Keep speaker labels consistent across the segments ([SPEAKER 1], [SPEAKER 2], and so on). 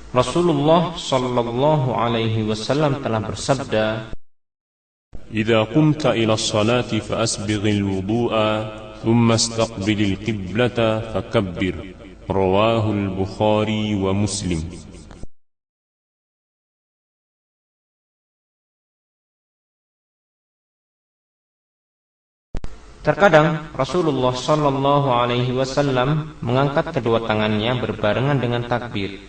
[SPEAKER 1] Rasulullah sallallahu alaihi wasallam telah bersabda,
[SPEAKER 2] إذا قمت إلى الصلاة فأسبغ الوضوء ثم استقبل القبلة فكبر. رواه البخاري ومسلم.
[SPEAKER 1] terkadang Rasulullah sallallahu alaihi wasallam mengangkat kedua tangannya berbarengan dengan takbir.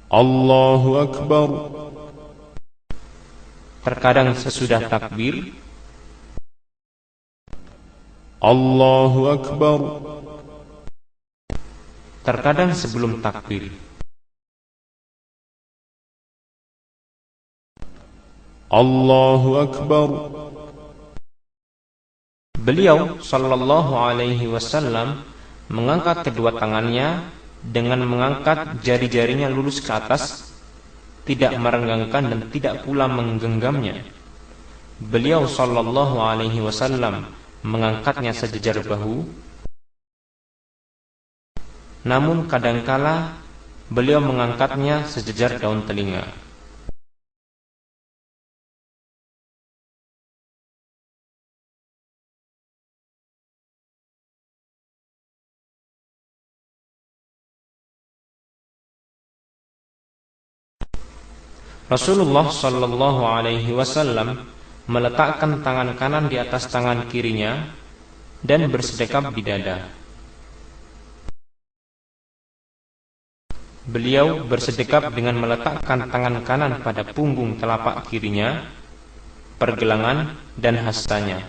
[SPEAKER 2] Allahu Akbar.
[SPEAKER 1] Terkadang sesudah takbir,
[SPEAKER 2] Allahu Akbar.
[SPEAKER 1] terkadang sebelum takbir.
[SPEAKER 2] Allahu Akbar.
[SPEAKER 1] Beliau sallallahu alaihi wasallam mengangkat kedua tangannya dengan mengangkat jari-jarinya lurus ke atas, tidak merenggangkan dan tidak pula menggenggamnya. Beliau sallallahu alaihi wasallam mengangkatnya sejajar bahu, namun kadangkala beliau mengangkatnya sejajar daun telinga. Rasulullah sallallahu alaihi wasallam meletakkan tangan kanan di atas tangan kirinya dan bersedekap di dada. Beliau bersedekap dengan meletakkan tangan kanan pada punggung telapak kirinya, pergelangan dan hastanya,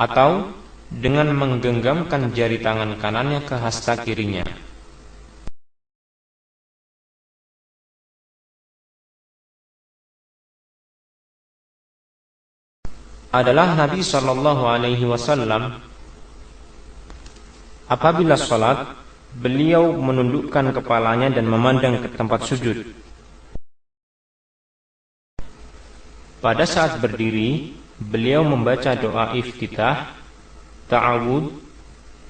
[SPEAKER 1] atau dengan menggenggamkan jari tangan kanannya ke hasta kirinya. Adalah Nabi sallallahu alaihi wasallam apabila salat, beliau menundukkan kepalanya dan memandang ke tempat sujud. Pada saat berdiri, beliau membaca doa iftitah, ta'awud,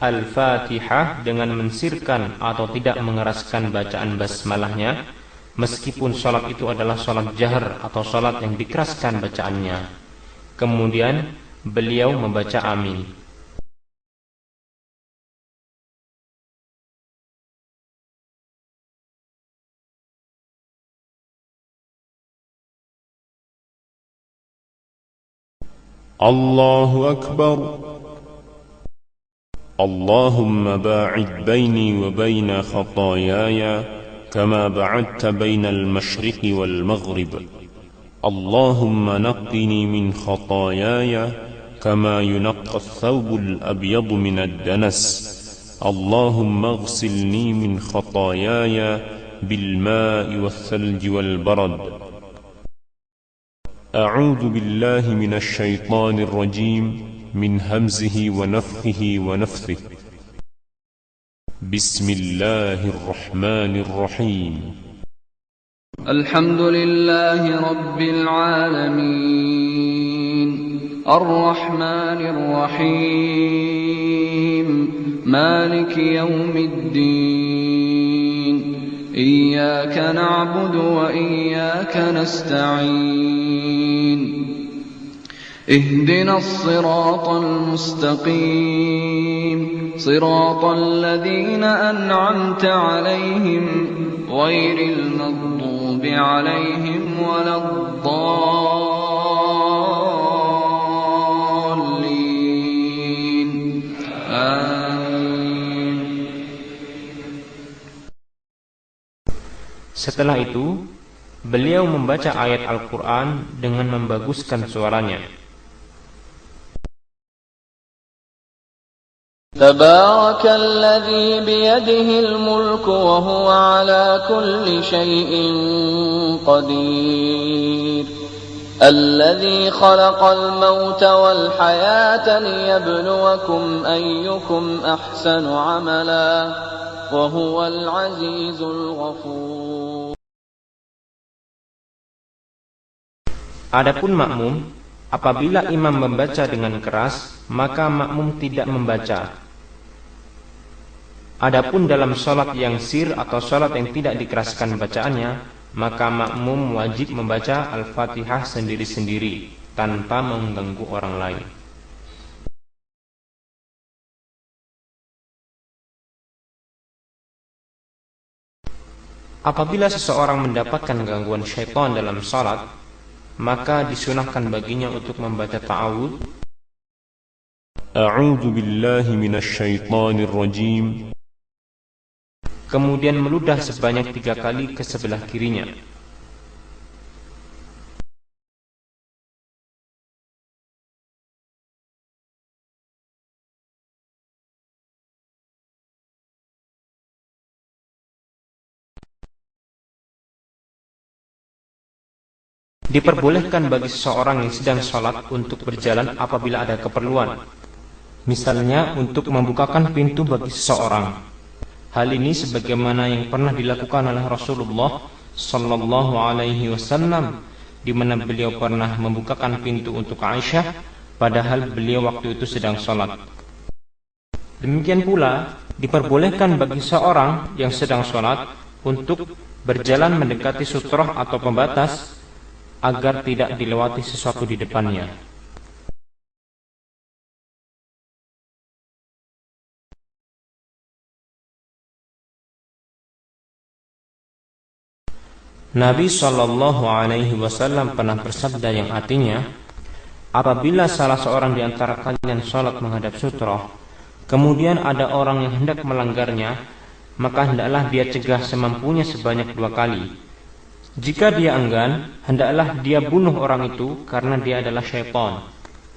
[SPEAKER 1] al-fatihah dengan mensirkan atau tidak mengeraskan bacaan basmalahnya, meskipun salat itu adalah salat jahar atau salat yang dikeraskan bacaannya. Kemudian beliau membaca amin.
[SPEAKER 2] Allahu Akbar. Allahumma ba'id baini wa baina khataayaya kama ba'adta baina al-mashriqi wal-maghrib. اللهم نقني من خطاياي كما ينقى الثوب الأبيض من الدنس. اللهم اغسلني من خطاياي بالماء والثلج والبرد. أعوذ بالله من الشيطان الرجيم من همزه ونفخه ونفثه. بسم الله الرحمن الرحيم.
[SPEAKER 3] الحمد لله رب العالمين الرحمن الرحيم مالك يوم الدين إياك نعبد وإياك نستعين اهدنا الصراط المستقيم صراط الذين أنعمت عليهم غير المغضوب عليهم ولا الضالين آمين.
[SPEAKER 1] Setelah itu, beliau membaca ayat Al-Quran dengan membaguskan suaranya.
[SPEAKER 3] تبارك الذي بيده الملك وهو على كل شيء قدير الذي خلق الموت والحياة ليبلوكم أيكم أحسن عملا وهو العزيز الغفور.
[SPEAKER 1] Adapun makmum, apabila imam membaca dengan keras, maka makmum tidak membaca. Adapun dalam sholat yang sir atau sholat yang tidak dikeraskan bacaannya, maka makmum wajib membaca Al-Fatihah sendiri-sendiri tanpa mengganggu orang lain. Apabila seseorang mendapatkan gangguan syaitan dalam sholat, maka disunahkan baginya untuk membaca ta'awud,
[SPEAKER 2] أعوذ بالله من الشيطان الرجيم.
[SPEAKER 1] kemudian meludah sebanyak 3 kali ke sebelah kirinya. Diperbolehkan bagi seseorang yang sedang sholat untuk berjalan apabila ada keperluan, misalnya untuk membukakan pintu bagi seseorang. Hal ini sebagaimana yang pernah dilakukan oleh Rasulullah sallallahu alaihi wasallam, di mana beliau pernah membukakan pintu untuk Aisyah padahal beliau waktu itu sedang sholat. Demikian pula diperbolehkan bagi seorang yang sedang sholat untuk berjalan mendekati sutrah atau pembatas agar tidak dilewati sesuatu di depannya. Nabi Shallallahu Alaihi Wasallam pernah bersabda yang artinya, apabila salah seorang di antara kalian sholat menghadap sutrah, kemudian ada orang yang hendak melanggarnya, maka hendaklah dia cegah semampunya sebanyak 2 kali. Jika dia enggan, hendaklah dia bunuh orang itu karena dia adalah syaitan.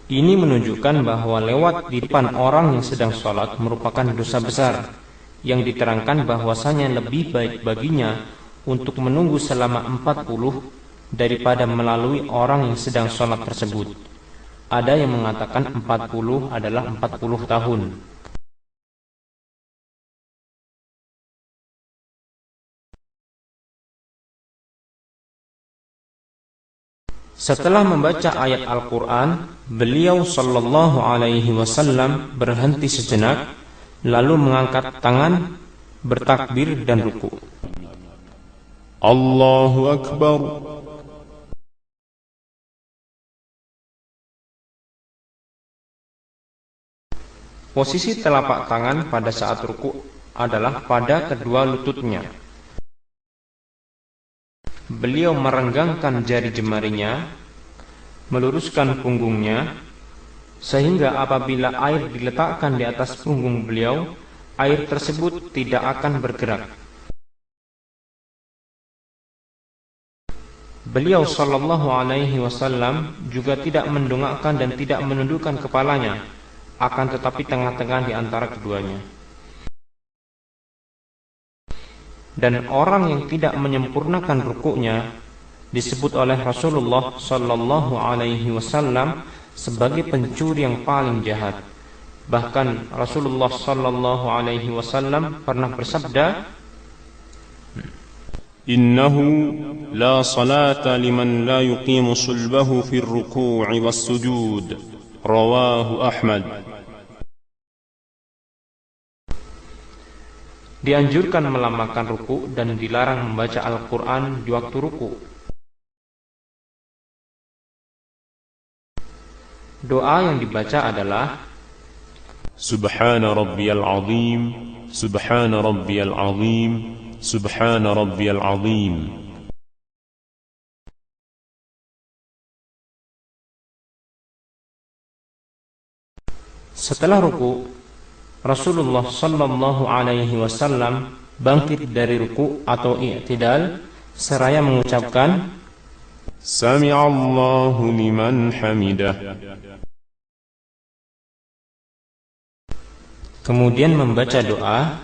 [SPEAKER 1] Ini menunjukkan bahwa lewat di depan orang yang sedang sholat merupakan dosa besar, yang diterangkan bahwasanya lebih baik baginya untuk menunggu selama 40 daripada melalui orang yang sedang sholat tersebut. Ada yang mengatakan 40 adalah 40 tahun. Setelah membaca ayat Al-Quran, beliau sallallahu alaihi wasallam berhenti sejenak, lalu mengangkat tangan, bertakbir dan ruku.
[SPEAKER 2] Allahu Akbar.
[SPEAKER 1] Posisi telapak tangan pada saat ruku adalah pada kedua lututnya. Beliau merenggangkan jari jemarinya, meluruskan punggungnya, sehingga apabila air diletakkan di atas punggung beliau, air tersebut tidak akan bergerak. Beliau sallallahu alaihi wasallam juga tidak mendongakkan dan tidak menundukkan kepalanya, akan tetapi tengah-tengah di antara keduanya. Dan orang yang tidak menyempurnakan rukuknya disebut oleh Rasulullah sallallahu alaihi wasallam sebagai pencuri yang paling jahat. Bahkan Rasulullah sallallahu alaihi wasallam pernah bersabda,
[SPEAKER 2] Innahu la salata liman la yuqimu sulbahu fi ar-ruku' was-sujud. Rawahu Ahmad.
[SPEAKER 1] dianjurkan melambaikan ruku dan dilarang membaca Al-Quran di waktu ruku. Doa yang dibaca adalah
[SPEAKER 2] Subhana rabbiyal azim, Subhana rabbiyal azim, Subhana rabbiyal azim.
[SPEAKER 1] Setelah ruku, Rasulullah sallallahu alaihi wasallam bangkit dari ruku atau i'tidal seraya mengucapkan
[SPEAKER 2] Sami'allahu liman hamidah.
[SPEAKER 1] Kemudian membaca doa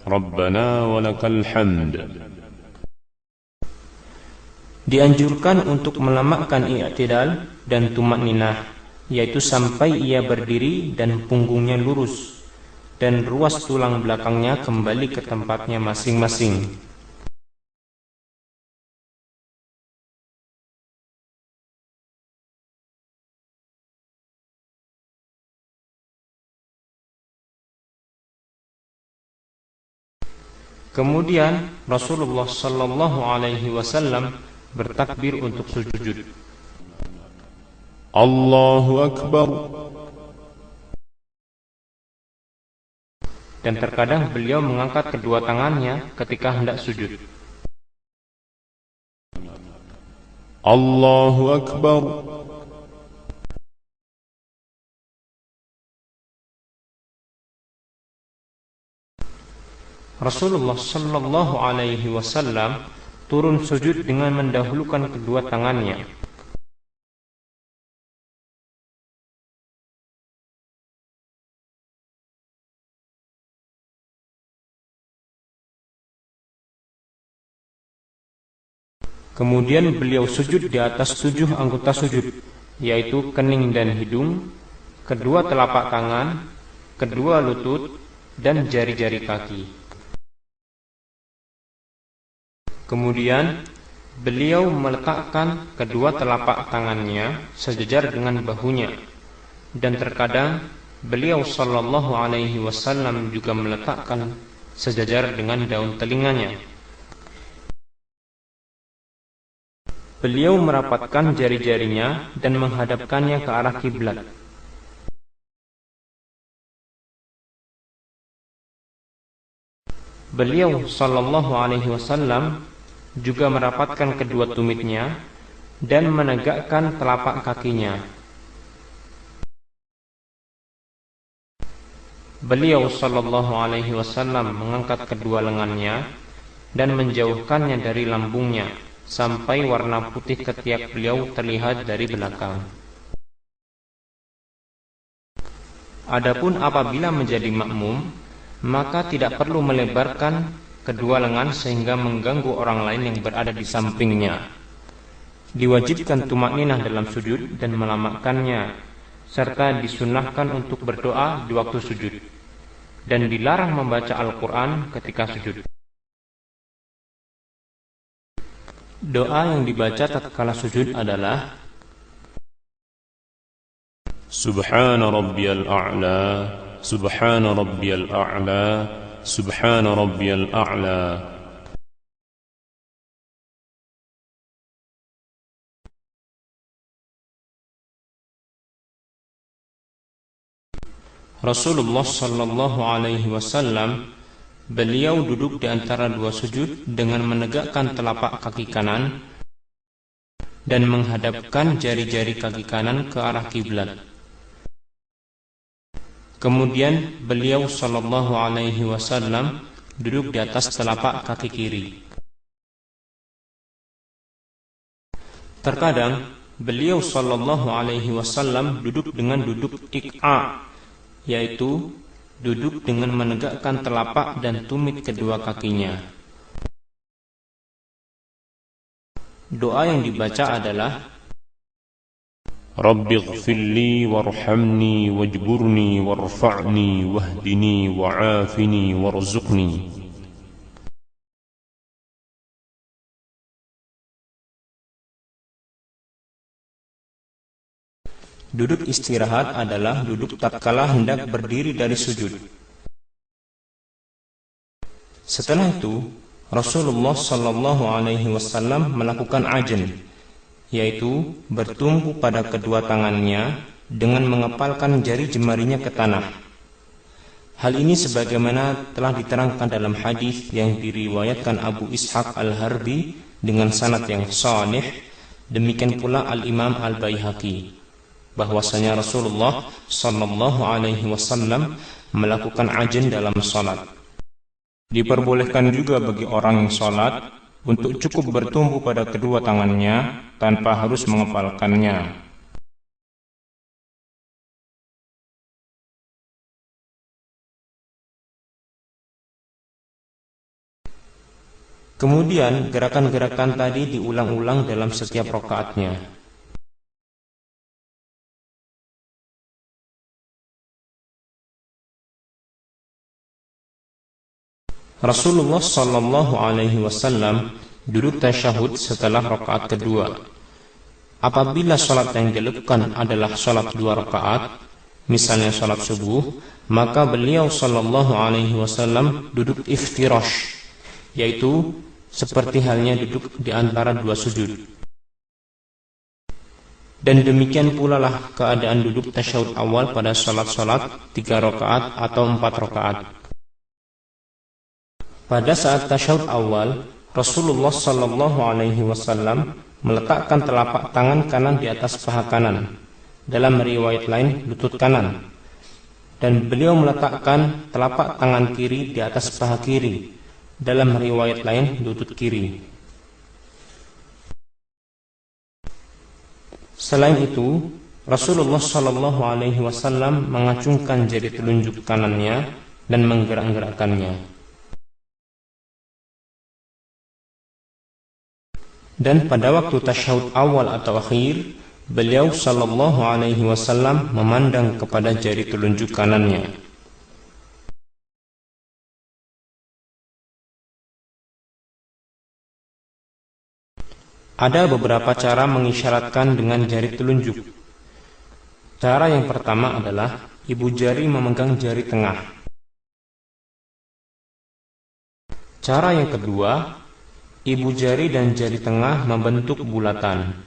[SPEAKER 2] Rabbana walakal hamd.
[SPEAKER 1] Dianjurkan untuk melamakkan i'tidal dan tumakninah, yaitu sampai ia berdiri dan punggungnya lurus dan ruas tulang belakangnya kembali ke tempatnya masing-masing. Kemudian Rasulullah sallallahu alaihi wasallam bertakbir untuk sujud.
[SPEAKER 2] Allahu Akbar.
[SPEAKER 1] Dan terkadang beliau mengangkat kedua tangannya ketika hendak sujud.
[SPEAKER 2] Allahu Akbar.
[SPEAKER 1] Rasulullah sallallahu alaihi wasallam turun sujud dengan mendahulukan kedua tangannya. Kemudian beliau sujud di atas 7 anggota sujud, yaitu kening dan hidung, kedua telapak tangan, kedua lutut, dan jari-jari kaki. Kemudian beliau meletakkan kedua telapak tangannya sejajar dengan bahunya, dan terkadang beliau sallallahu alaihi wasallam juga meletakkan sejajar dengan daun telinganya. Beliau merapatkan jari-jarinya dan menghadapkannya ke arah kiblat. Beliau sallallahu alaihi wasallam juga merapatkan kedua tumitnya dan menegakkan telapak kakinya. Beliau sallallahu alaihi wasallam mengangkat kedua lengannya dan menjauhkannya dari lambungnya sampai warna putih ketiak beliau terlihat dari belakang. Adapun apabila menjadi makmum, maka tidak perlu melebarkan kedua lengan sehingga mengganggu orang lain yang berada di sampingnya. Diwajibkan tumakninah dalam sujud dan melamakannya, serta disunahkan untuk berdoa di waktu sujud, dan dilarang membaca Al-Quran ketika sujud. Doa yang dibaca tatkala sujud adalah
[SPEAKER 2] Subhana rabbiyal a'la, Subhana rabbiyal a'la, Subhana rabbiyal a'la.
[SPEAKER 1] Rasulullah sallallahu alaihi wasallam beliau duduk di antara dua sujud dengan menegakkan telapak kaki kanan dan menghadapkan jari-jari kaki kanan ke arah kiblat. Kemudian beliau sallallahu alaihi wasallam duduk di atas telapak kaki kiri. Terkadang beliau sallallahu alaihi wasallam duduk dengan duduk iq'a, yaitu duduk dengan menegakkan telapak dan tumit kedua kakinya. Doa yang dibaca adalah
[SPEAKER 2] Rabbi ighfirli warhamni wajburni warfa'ni wahdini wa'afini warzuqni.
[SPEAKER 1] Duduk istirahat adalah duduk tatkala hendak berdiri dari sujud. Setelah itu, Rasulullah sallallahu alaihi wasallam melakukan ajn, yaitu bertumpu pada kedua tangannya dengan mengepalkan jari jemarinya ke tanah. Hal ini sebagaimana telah diterangkan dalam hadis yang diriwayatkan Abu Ishaq Al-Harbi dengan sanad yang sahih, demikian pula Al-Imam Al-Baihaqi, bahwasanya Rasulullah sallallahu alaihi wasallam melakukan ajn dalam salat. Diperbolehkan juga bagi orang yang salat untuk cukup bertumpu pada kedua tangannya tanpa harus mengepalkannya. Kemudian gerakan-gerakan tadi diulang-ulang dalam setiap rakaatnya. Rasulullah sallallahu alaihi wasallam duduk tasyahud setelah rakaat kedua. Apabila salat yang dilakukan adalah salat 2 rakaat, misalnya salat subuh, maka beliau sallallahu alaihi wasallam duduk iftirash, yaitu seperti halnya duduk di antara dua sujud. Dan demikian pula lah keadaan duduk tasyahud awal pada salat-salat 3 rakaat atau 4 rakaat. Pada saat tasyahud awal, Rasulullah sallallahu alaihi wasallam meletakkan telapak tangan kanan di atas paha kanan, dalam riwayat lain lutut kanan, dan beliau meletakkan telapak tangan kiri di atas paha kiri, dalam riwayat lain lutut kiri. Selain itu, Rasulullah sallallahu alaihi wasallam mengacungkan jari telunjuk kanannya dan menggerak-gerakkannya. Dan pada waktu tasyahud awal atau akhir, beliau sallallahu alaihi wasallam memandang kepada jari telunjuk kanannya. Ada beberapa cara mengisyaratkan dengan jari telunjuk. Cara yang pertama adalah ibu jari memegang jari tengah. Cara yang kedua, ibu jari dan jari tengah membentuk bulatan.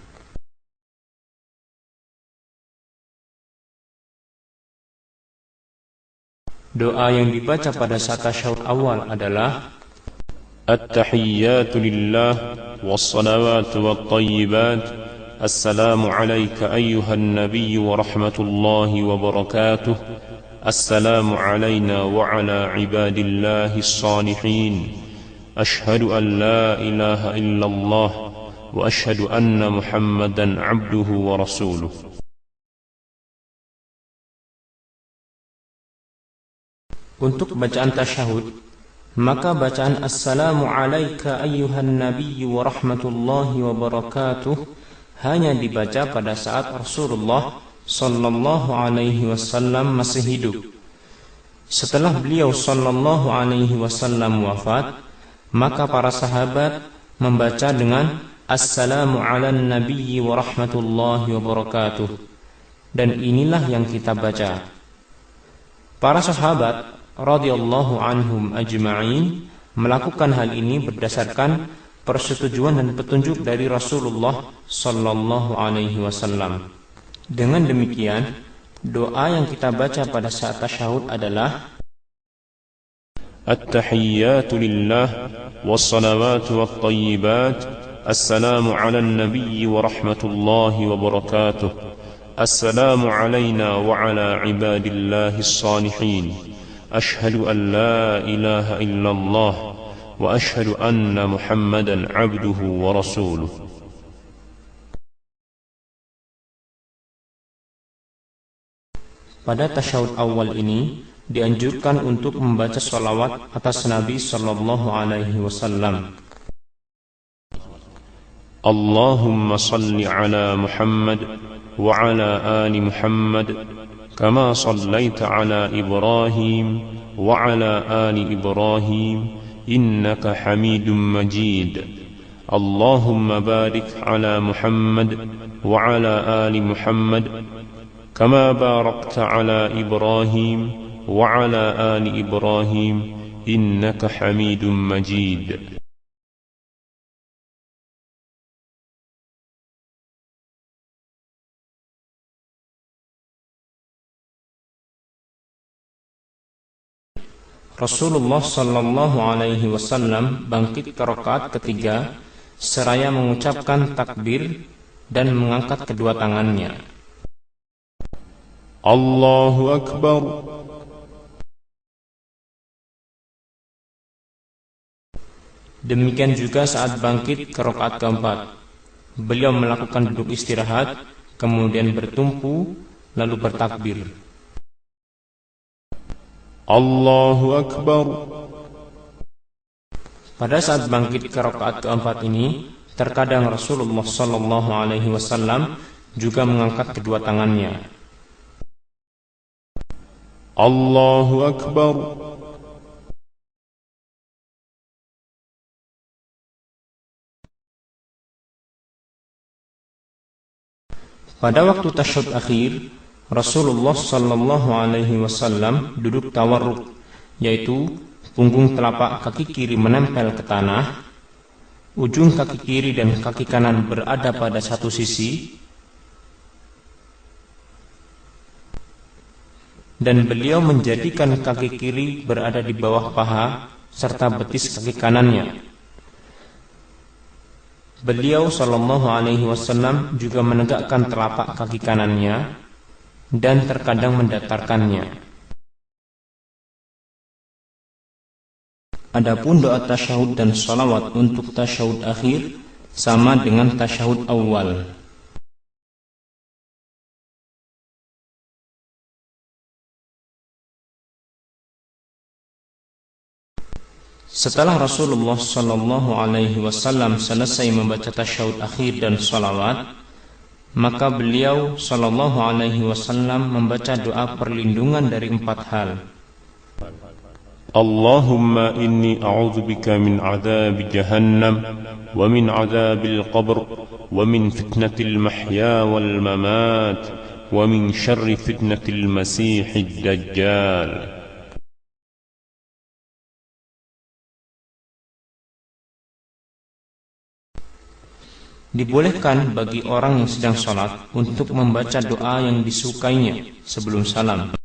[SPEAKER 1] Doa yang dibaca pada saat tasyahud awal adalah
[SPEAKER 2] At-tahiyyatu lillah was-salawatu wat-tayyibat. Assalamu alayka ayyuhan nabiy wa rahmatullahi wa barakatuh. Assalamu alayna wa ala ibadillahi as-salihin. أشهد أن لا إله إلا الله وأشهد أن محمدا عبده ورسوله.
[SPEAKER 1] Untuk bacaan tasyahud, maka bacaan Assalamu alayka ayyuhan nabiy wa rahmatullahi wa barakatuh hanya dibaca pada saat Rasulullah sallallahu alaihi wasallam masih hidup. Setelah beliau sallallahu alaihi wasallam wafat, maka para sahabat membaca dengan Assalamu ala nabiyyi wa rahmatullahi wa barakatuh. Dan inilah yang kita baca. Para sahabat radhiyallahu anhum ajma'in melakukan hal ini berdasarkan persetujuan dan petunjuk dari Rasulullah sallallahu alaihi wasallam. Dengan demikian, doa yang kita baca pada saat tasyahud adalah
[SPEAKER 2] التحيات لله والصلوات والطيبات. السلام على النبي ورحمة الله وبركاته. السلام علينا وعلى عباد الله الصالحين. أشهد أن لا إله إلا الله وأشهد أن محمدا عبده ورسوله.
[SPEAKER 1] Pada tasyahud awal ini dianjurkan untuk membaca sholawat atas Nabi sallallahu alaihi wasallam.
[SPEAKER 2] Allahumma salli ala Muhammad wa ala ali Muhammad kama sallaita ala Ibrahim wa ala ali Ibrahim innaka Hamidum Majid. Allahumma barik ala Muhammad wa ala ali Muhammad kama barakta ala Ibrahim وعلى آل إبراهيم إنك حميد مجيد.
[SPEAKER 1] Rasulullah sallallahu alaihi wasallam bangkit ke rakaat ketiga seraya mengucapkan takbir dan mengangkat kedua tangannya.
[SPEAKER 2] Allahu Akbar.
[SPEAKER 1] Demikian juga saat bangkit ke rakaat keempat, beliau melakukan duduk istirahat, kemudian bertumpu, lalu bertakbir.
[SPEAKER 2] Allahu Akbar.
[SPEAKER 1] Pada saat bangkit ke rakaat keempat ini, terkadang Rasulullah sallallahu alaihi wasallam juga mengangkat kedua tangannya.
[SPEAKER 2] Allahu Akbar.
[SPEAKER 1] Pada waktu tasyahud akhir, Rasulullah sallallahu alaihi wasallam duduk tawarruk, yaitu punggung telapak kaki kiri menempel ke tanah, ujung kaki kiri dan kaki kanan berada pada satu sisi, dan beliau menjadikan kaki kiri berada di bawah paha serta betis kaki kanannya. Beliau sallallahu alaihi wasallam juga menegakkan telapak kaki kanannya dan terkadang mendatarkannya. Adapun doa tasyahud dan salawat untuk tasyahud akhir sama dengan tasyahud awal. Setelah Rasulullah sallallahu alaihi wasallam selesai membaca tasyahud akhir dan salawat, maka beliau sallallahu alaihi wasallam membaca doa perlindungan dari 4 hal.
[SPEAKER 2] Allahumma inni a'udzu bika min 'adzabi jahannam wa min 'adzabil qabr wa min fitnatil mahya wal mamat wa min syarri fitnatil masiihid dajjal.
[SPEAKER 1] Dibolehkan bagi orang yang sedang sholat untuk membaca doa yang disukainya sebelum salam.